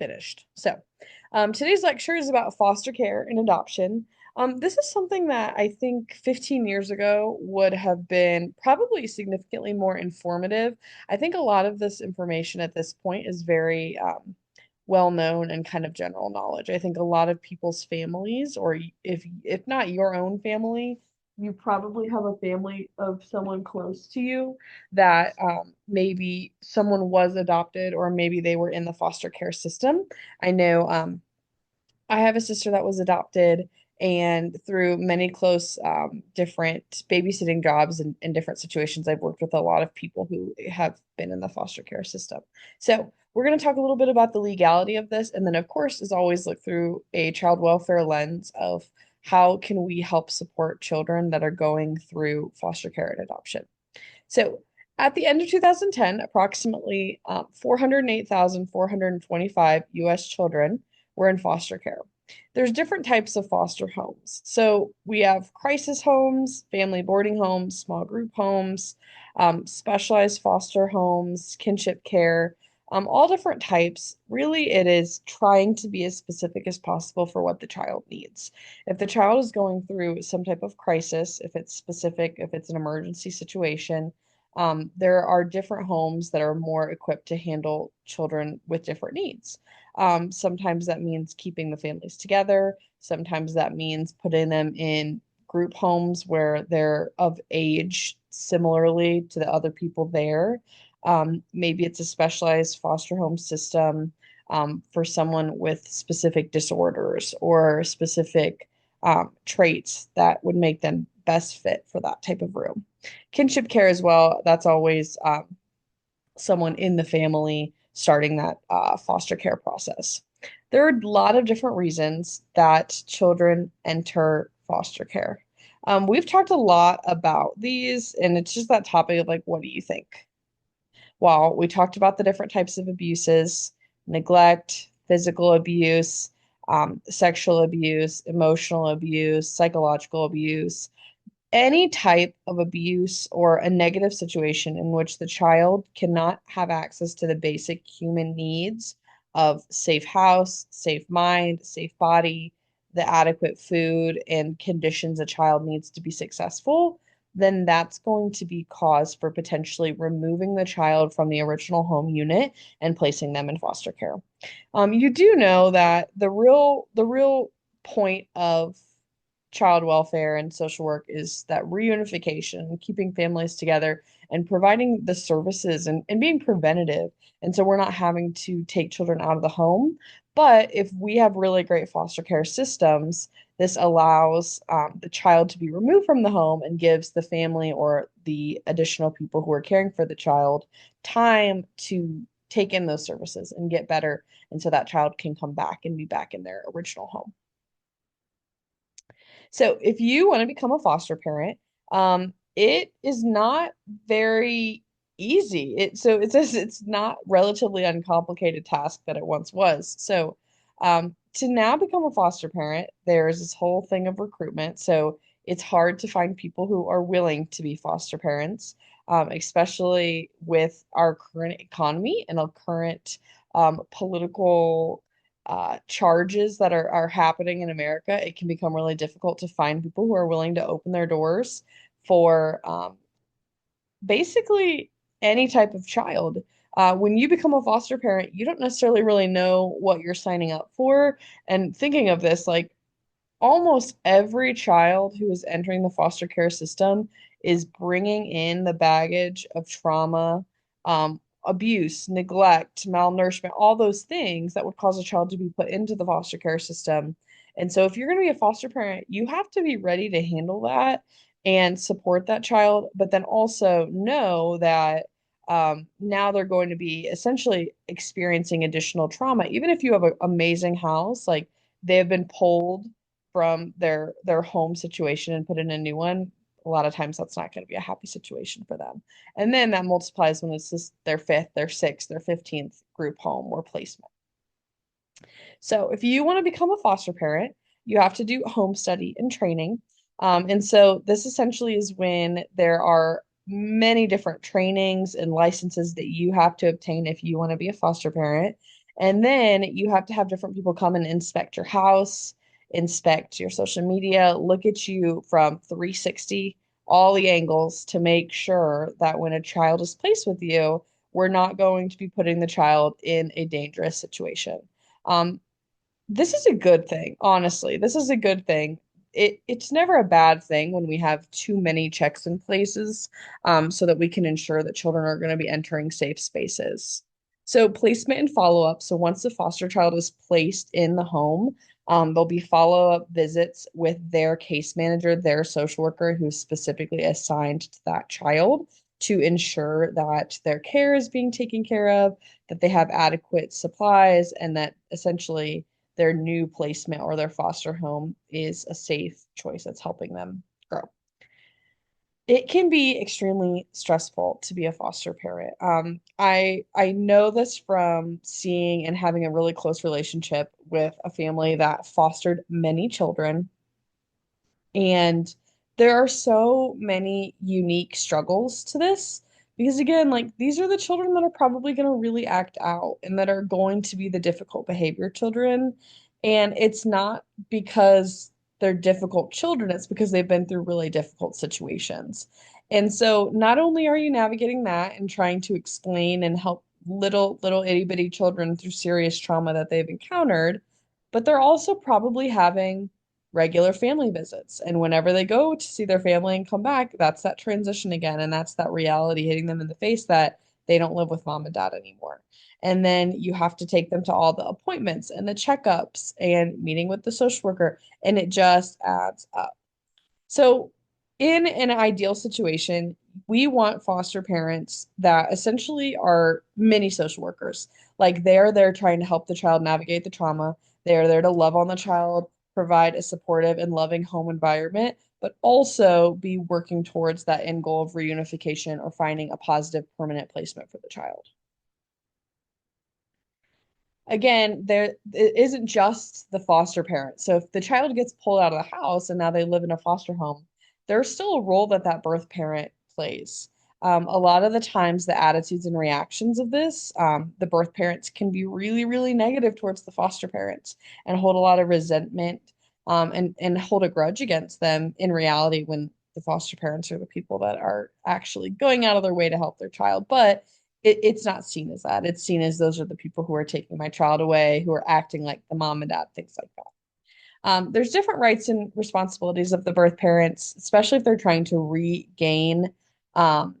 finished. Today's lecture is about foster care and adoption. This is something that I think 15 years ago would have been probably significantly more informative. I think a lot of this information at this point is very well known and kind of general knowledge. I think a lot of people's families, or if not your own family, you probably have a family of someone close to you that maybe someone was adopted or maybe they were in the foster care system. I know I have a sister that was adopted, and through many close different babysitting jobs and different situations, I've worked with a lot of people who have been in the foster care system. So we're going to talk a little bit about the legality of this, and then, of course, as always, look through a child welfare lens of how can we help support children that are going through foster care and adoption. So at the end of 2010, approximately 408,425 U.S. children were in foster care. There's different types of foster homes. So we have crisis homes, family boarding homes, small group homes, specialized foster homes, kinship care, all different types. Really, it is trying to be as specific as possible for what the child needs. If the child is going through some type of crisis, if it's specific, if it's an emergency situation, there are different homes that are more equipped to handle children with different needs. Sometimes that means keeping the families together. Sometimes that means putting them in group homes where they're of age similarly to the other people there. Maybe it's a specialized foster home system for someone with specific disorders or specific traits that would make them best fit for that type of room. Kinship care as well, that's always someone in the family starting that foster care process. There are a lot of different reasons that children enter foster care. We've talked a lot about these, and it's just that topic of like, what do you think? Well, we talked about the different types of abuses, neglect, physical abuse, sexual abuse, emotional abuse, psychological abuse, any type of abuse or a negative situation in which the child cannot have access to the basic human needs of safe house, safe mind, safe body, the adequate food and conditions a child needs to be successful, then that's going to be cause for potentially removing the child from the original home unit and placing them in foster care. You do know that the real point of child welfare and social work is that reunification, keeping families together and providing the services and being preventative. And so we're not having to take children out of the home. But if we have really great foster care systems, this allows the child to be removed from the home and gives the family or the additional people who are caring for the child time to take in those services and get better. And so that child can come back and be back in their original home. So if you want to become a foster parent, it is not very easy. It says it's not relatively uncomplicated task that it once was. So to now become a foster parent, there's this whole thing of recruitment. So it's hard to find people who are willing to be foster parents, especially with our current economy and our current political charges that are happening in America. It can become really difficult to find people who are willing to open their doors for basically any type of child. When you become a foster parent, you don't necessarily really know what you're signing up for. And thinking of this, like almost every child who is entering the foster care system is bringing in the baggage of trauma, abuse, neglect, malnourishment, all those things that would cause a child to be put into the foster care system. And so, if you're going to be a foster parent, you have to be ready to handle that and support that child, but then also know that now they're going to be essentially experiencing additional trauma. Even if you have an amazing house, like they have been pulled from their home situation and put in a new one, a lot of times that's not going to be a happy situation for them. And then that multiplies when it's just their fifth, their sixth, their 15th group home or placement. So if you want to become a foster parent, you have to do home study and training. And so this essentially is when there are many different trainings and licenses that you have to obtain if you want to be a foster parent. And then you have to have different people come and inspect your house, inspect your social media, look at you from 360, all the angles to make sure that when a child is placed with you, we're not going to be putting the child in a dangerous situation. Um, this is a good thing, honestly. This is a good thing. It's never a bad thing when we have too many checks in places, so that we can ensure that children are going to be entering safe spaces. So placement and follow-up. So once the foster child is placed in the home, there'll be follow-up visits with their case manager, their social worker who's specifically assigned to that child to ensure that their care is being taken care of, that they have adequate supplies, and that essentially their new placement or their foster home is a safe choice that's helping them grow. It can be extremely stressful to be a foster parent. I know this from seeing and having a really close relationship with a family that fostered many children, and there are so many unique struggles to this because, again, like these are the children that are probably going to really act out and that are going to be the difficult behavior children. And it's not because they're difficult children, it's because they've been through really difficult situations. And so not only are you navigating that and trying to explain and help little itty bitty children through serious trauma that they've encountered, but they're also probably having regular family visits. And whenever they go to see their family and come back, that's that transition again. And that's that reality hitting them in the face that they don't live with mom and dad anymore. And then you have to take them to all the appointments and the checkups and meeting with the social worker, and it just adds up. So, in an ideal situation, we want foster parents that essentially are mini social workers. Like they are there trying to help the child navigate the trauma. They are there to love on the child, provide a supportive and loving home environment, but also be working towards that end goal of reunification or finding a positive permanent placement for the child. Again, there it isn't just the foster parent. So if the child gets pulled out of the house and now they live in a foster home, there's still a role that that birth parent plays. A lot of the times, the attitudes and reactions of this, the birth parents can be really negative towards the foster parents and hold a lot of resentment, and hold a grudge against them in reality when the foster parents are the people that are actually going out of their way to help their child. But it's not seen as that. It's seen as those are the people who are taking my child away, who are acting like the mom and dad, things like that. There's different rights and responsibilities of the birth parents, especially if they're trying to um,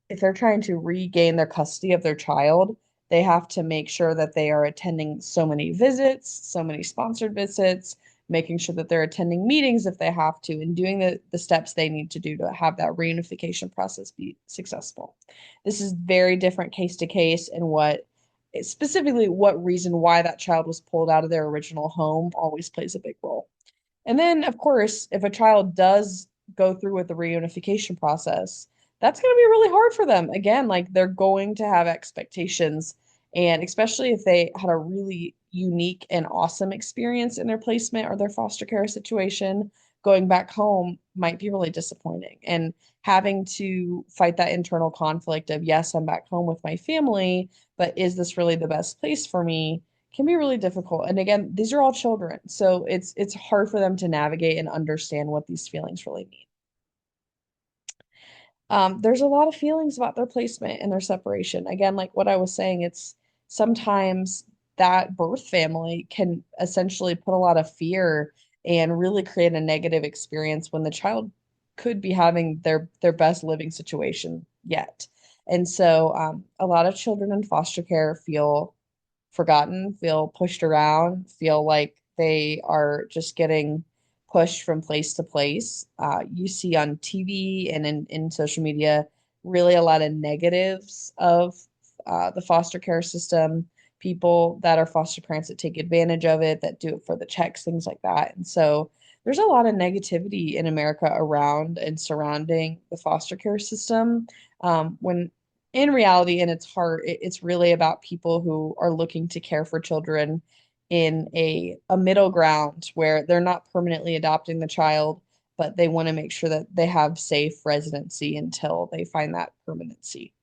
regain their custody of their child. They have to make sure that they are attending so many visits, so many sponsored visits, making sure that they're attending meetings if they have to, and doing the steps they need to do to have that reunification process be successful. This is very different case to case, and specifically what reason why that child was pulled out of their original home always plays a big role. And then, of course, if a child does go through with the reunification process, that's going to be really hard for them. Again, like they're going to have expectations. And especially if they had a really unique and awesome experience in their placement or their foster care situation, going back home might be really disappointing. And having to fight that internal conflict of, yes, I'm back home with my family, but is this really the best place for me? Can be really difficult. And again, these are all children, so it's hard for them to navigate and understand what these feelings really mean. There's a lot of feelings about their placement and their separation. Again, like what I was saying, it's sometimes that birth family can essentially put a lot of fear and really create a negative experience when the child could be having their best living situation yet. And so, a lot of children in foster care feel forgotten, feel pushed around, feel like they are just getting pushed from place to place. You see on TV and in social media really a lot of negatives of the foster care system, people that are foster parents that take advantage of it, that do it for the checks, things like that. And so there's a lot of negativity in America around and surrounding the foster care system. When in reality, in its heart, it's really about people who are looking to care for children in a middle ground where they're not permanently adopting the child, but they want to make sure that they have safe residency until they find that permanency.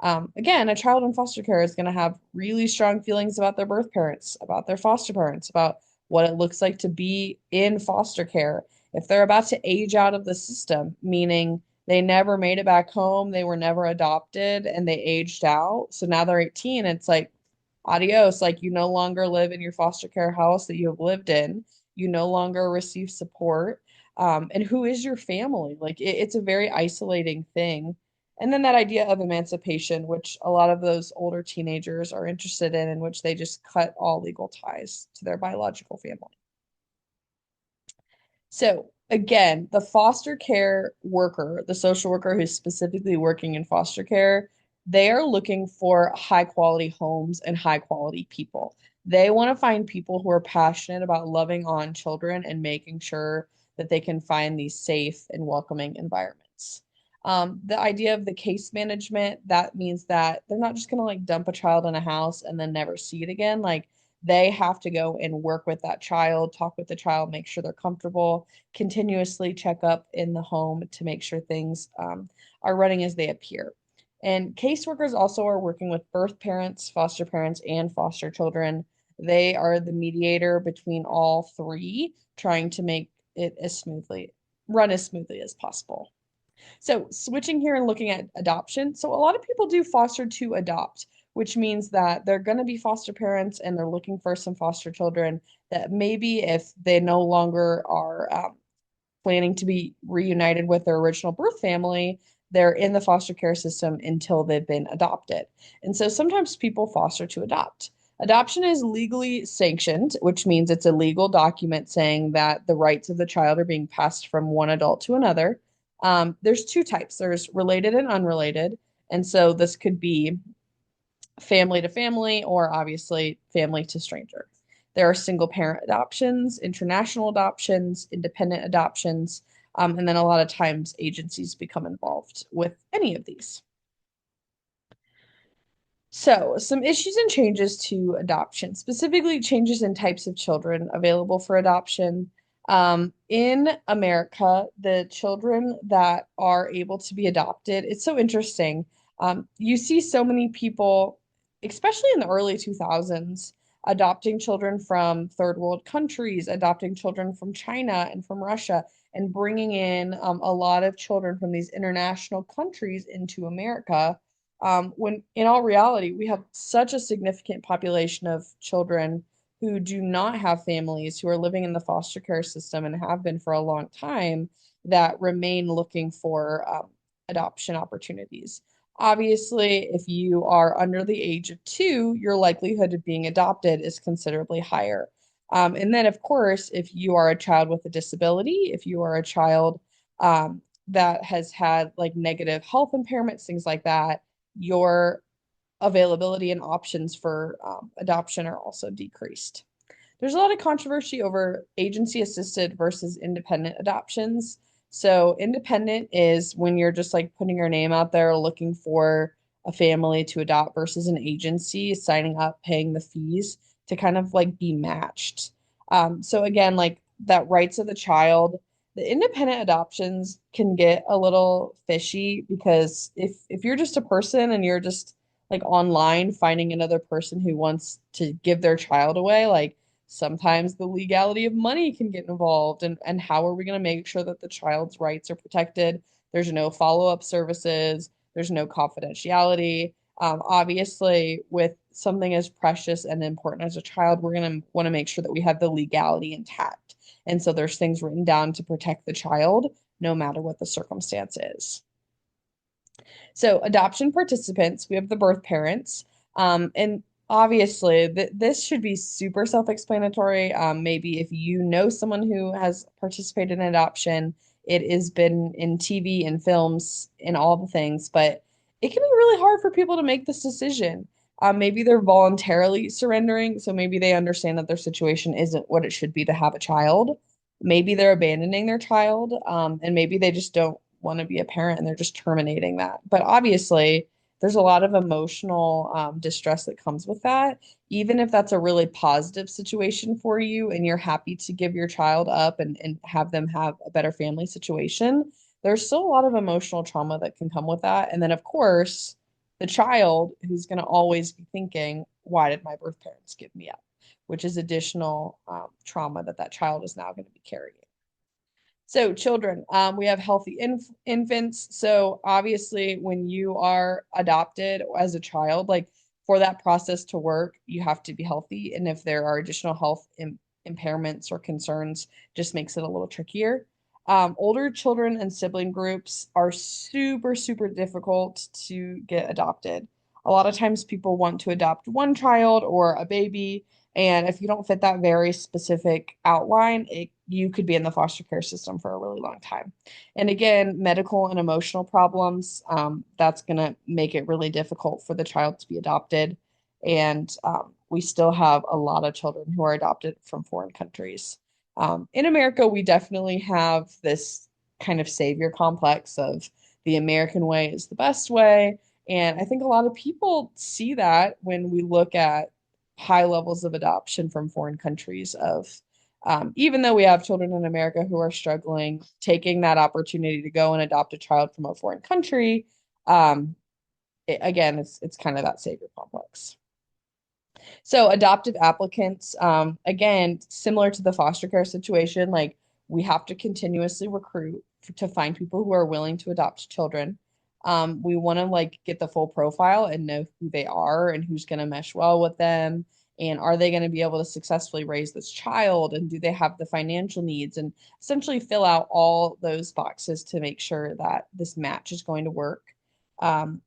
Again, a child in foster care is going to have really strong feelings about their birth parents, about their foster parents, about what it looks like to be in foster care. If they're about to age out of the system, meaning they never made it back home, they were never adopted, and they aged out. So now they're 18, it's like adios. Like you no longer live in your foster care house that you have lived in. You no longer receive support. And who is your family? Like it's a very isolating thing. And then that idea of emancipation, which a lot of those older teenagers are interested in which they just cut all legal ties to their biological family. So again, the foster care worker, the social worker who's specifically working in foster care, they are looking for high quality homes and high quality people. They want to find people who are passionate about loving on children and making sure that they can find these safe and welcoming environments. The idea of the case management, that means that they're not just going to like dump a child in a house and then never see it again. Like they have to go and work with that child, talk with the child, make sure they're comfortable, continuously check up in the home to make sure things are running as they appear. And caseworkers also are working with birth parents, and foster children. They are the mediator between all three, trying to make it run as smoothly as possible. So, switching here and looking at adoption. So, a lot of people do foster to adopt, which means that they're going to be foster parents and they're looking for some foster children that maybe if they no longer are planning to be reunited with their original birth family, they're in the foster care system until they've been adopted. And so sometimes people foster to adopt. Adoption is legally sanctioned, which means it's a legal document saying that the rights of the child are being passed from one adult to another. There's two types. There's related and unrelated. And so this could be family to family or obviously family to stranger. There are single parent adoptions, international adoptions, independent adoptions, and then a lot of times agencies become involved with any of these. So, some issues and changes to adoption, specifically changes in types of children available for adoption. In America, the children that are able to be adopted, it's so interesting. You see so many people, especially in the early 2000s, adopting children from third world countries, adopting children from China and from Russia, and bringing in a lot of children from these international countries into America when in all reality, we have such a significant population of children who do not have families, who are living in the foster care system and have been for a long time, that remain looking for adoption opportunities. Obviously, if you are under the age of 2, your likelihood of being adopted is considerably higher. And then, of course, if you are a child with a disability, if you are a child that has had like negative health impairments, things like that, your availability and options for adoption are also decreased. There's a lot of controversy over agency assisted versus independent adoptions. So, independent is when you're just like putting your name out there looking for a family to adopt versus an agency signing up, paying the fees to kind of like be matched. So, again, like that rights of the child, the independent adoptions can get a little fishy because if you're just a person and you're just like online finding another person who wants to give their child away, like sometimes the legality of money can get involved and how are we going to make sure that the child's rights are protected? There's no follow-up services, there's no confidentiality. Obviously, with something as precious and important as a child, we're going to want to make sure that we have the legality intact. And so there's things written down to protect the child, no matter what the circumstance is. So, adoption participants, we have the birth parents. And obviously, this should be super self-explanatory. Maybe if you know someone who has participated in adoption, it has been in TV and films and all the things, but it can be really hard for people to make this decision. Maybe they're voluntarily surrendering, so maybe they understand that their situation isn't what it should be to have a child. Maybe they're abandoning their child, and maybe they just don't want to be a parent and they're just terminating that. But obviously, there's a lot of emotional distress that comes with that. Even if that's a really positive situation for you and you're happy to give your child up and have them have a better family situation, there's still a lot of emotional trauma that can come with that. And then, of course, the child who's going to always be thinking, why did my birth parents give me up? Which is additional trauma that that child is now going to be carrying. So, children, we have healthy infants. So, obviously, when you are adopted as a child, like for that process to work, you have to be healthy. And if there are additional health impairments or concerns, just makes it a little trickier. Older children and sibling groups are super, super difficult to get adopted. A lot of times, people want to adopt one child or a baby, and if you don't fit that very specific outline, you could be in the foster care system for a really long time. And again, medical and emotional problems, that's going to make it really difficult for the child to be adopted. And we still have a lot of children who are adopted from foreign countries. In America, we definitely have this kind of savior complex of the American way is the best way. And I think a lot of people see that when we look at high levels of adoption from foreign countries of even though we have children in America who are struggling, taking that opportunity to go and adopt a child from a foreign country, um, again, it's kind of that savior complex. So adoptive applicants, again, similar to the foster care situation, like we have to continuously recruit to find people who are willing to adopt children. We want to like get the full profile and know who they are and who's going to mesh well with them. And are they going to be able to successfully raise this child? And do they have the financial needs? And essentially fill out all those boxes to make sure that this match is going to work. Um,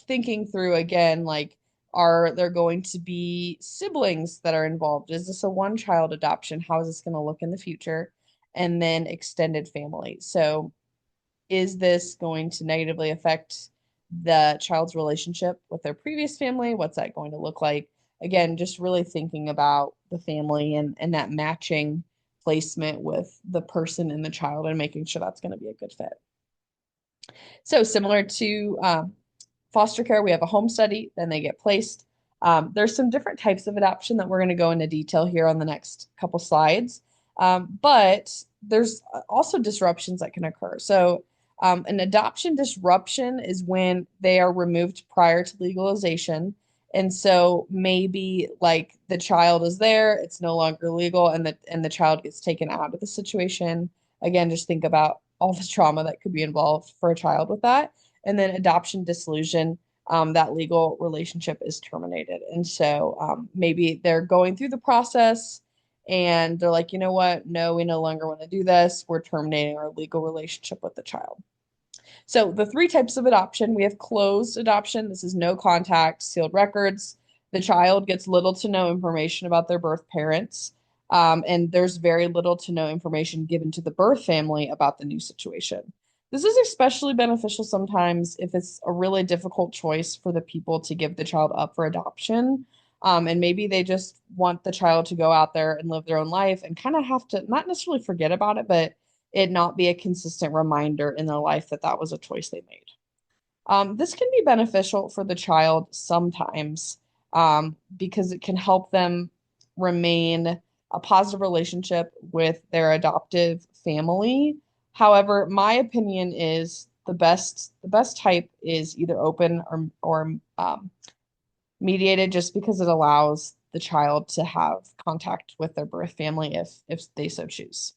Thinking through again, like, are there going to be siblings that are involved? Is this a one child adoption? How is this going to look in the future? And then extended family. So, is this going to negatively affect the child's relationship with their previous family? What's that going to look like? Again, just really thinking about the family and that matching placement with the person and the child and making sure that's going to be a good fit. So, similar to foster care, we have a home study, then they get placed. There's some different types of adoption that we're going to go into detail here on the next couple slides. But there's also disruptions that can occur. So, an adoption disruption is when they are removed prior to legalization. And so maybe like the child is there, it's no longer legal, and the child gets taken out of the situation. Again, just think about all the trauma that could be involved for a child with that. And then adoption dissolution, that legal relationship is terminated. And so maybe they're going through the process and they're like, you know what? No, we no longer want to do this. We're terminating our legal relationship with the child. So the three types of adoption, we have closed adoption. This is no contact, sealed records. The child gets little to no information about their birth parents. And there's very little to no information given to the birth family about the new situation. This is especially beneficial sometimes if it's a really difficult choice for the people to give the child up for adoption. And maybe they just want the child to go out there and live their own life and kind of have to not necessarily forget about it, but it not be a consistent reminder in their life that that was a choice they made. This can be beneficial for the child sometimes because it can help them remain a positive relationship with their adoptive family. However, my opinion is the best type is either open or mediated, just because it allows the child to have contact with their birth family if they so choose.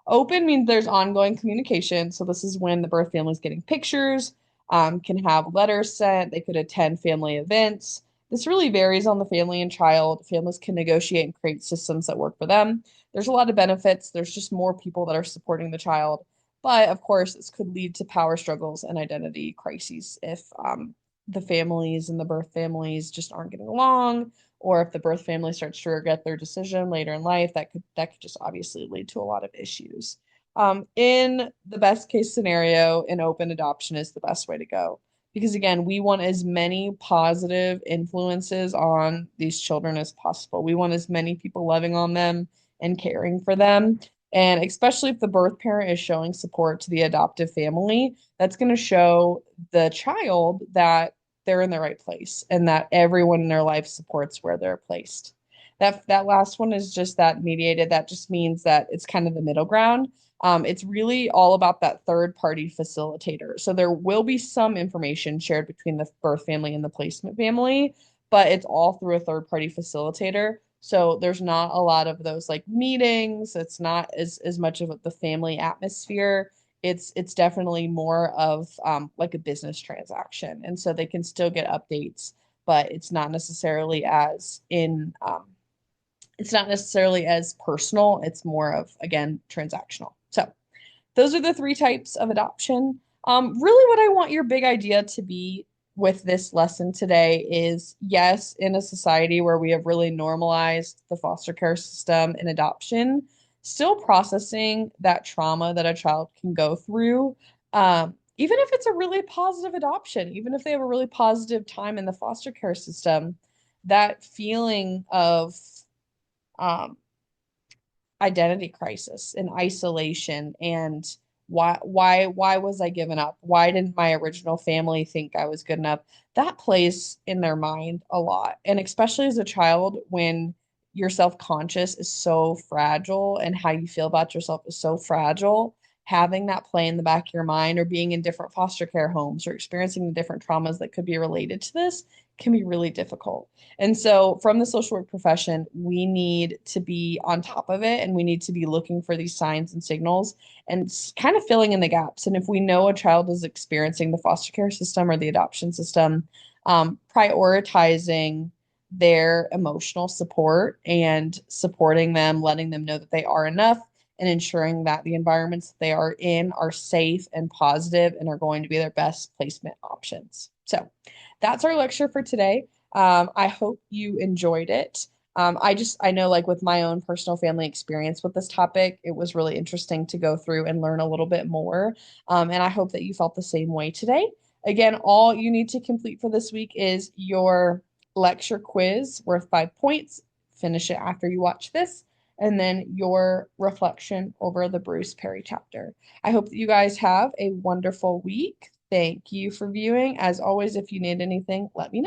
Open means there's ongoing communication. So this is when the birth family is getting pictures, can have letters sent, they could attend family events. This really varies on the family and child. Families can negotiate and create systems that work for them. There's a lot of benefits. There's just more people that are supporting the child. But of course, this could lead to power struggles and identity crises if the families and the birth families just aren't getting along, or if the birth family starts to regret their decision later in life, that could just obviously lead to a lot of issues. In the best case scenario, an open adoption is the best way to go because again, we want as many positive influences on these children as possible. We want as many people loving on them and caring for them. And especially if the birth parent is showing support to the adoptive family, that's going to show the child that they're in the right place and that everyone in their life supports where they're placed. That last one is just that mediated. That just means that it's kind of the middle ground. It's really all about that third party facilitator. So there will be some information shared between the birth family and the placement family, but it's all through a third party facilitator. So there's not a lot of those like meetings. It's not as much of the family atmosphere. It's definitely more of like a business transaction, and so they can still get updates, but it's not necessarily as personal. It's more of, again, transactional. So those are the three types of adoption. Really, what I want your big idea to be with this lesson today is yes, in a society where we have really normalized the foster care system and adoption, still processing that trauma that a child can go through, even if it's a really positive adoption, even if they have a really positive time in the foster care system, that feeling of um, identity crisis and isolation and why was I given up? Why didn't my original family think I was good enough? That plays in their mind a lot. And especially as a child, when your self-conscious is so fragile and how you feel about yourself is so fragile, having that play in the back of your mind or being in different foster care homes or experiencing the different traumas that could be related to this can be really difficult. And so, from the social work profession, we need to be on top of it and we need to be looking for these signs and signals and kind of filling in the gaps. And if we know a child is experiencing the foster care system or the adoption system, prioritizing their emotional support and supporting them, letting them know that they are enough, and ensuring that the environments that they are in are safe and positive and are going to be their best placement options. So, that's our lecture for today. I hope you enjoyed it. I know like with my own personal family experience with this topic, it was really interesting to go through and learn a little bit more. And I hope that you felt the same way today. Again, all you need to complete for this week is your lecture quiz worth 5 points. Finish it after you watch this, and then your reflection over the Bruce Perry chapter. I hope that you guys have a wonderful week. Thank you for viewing. As always, if you need anything, let me know.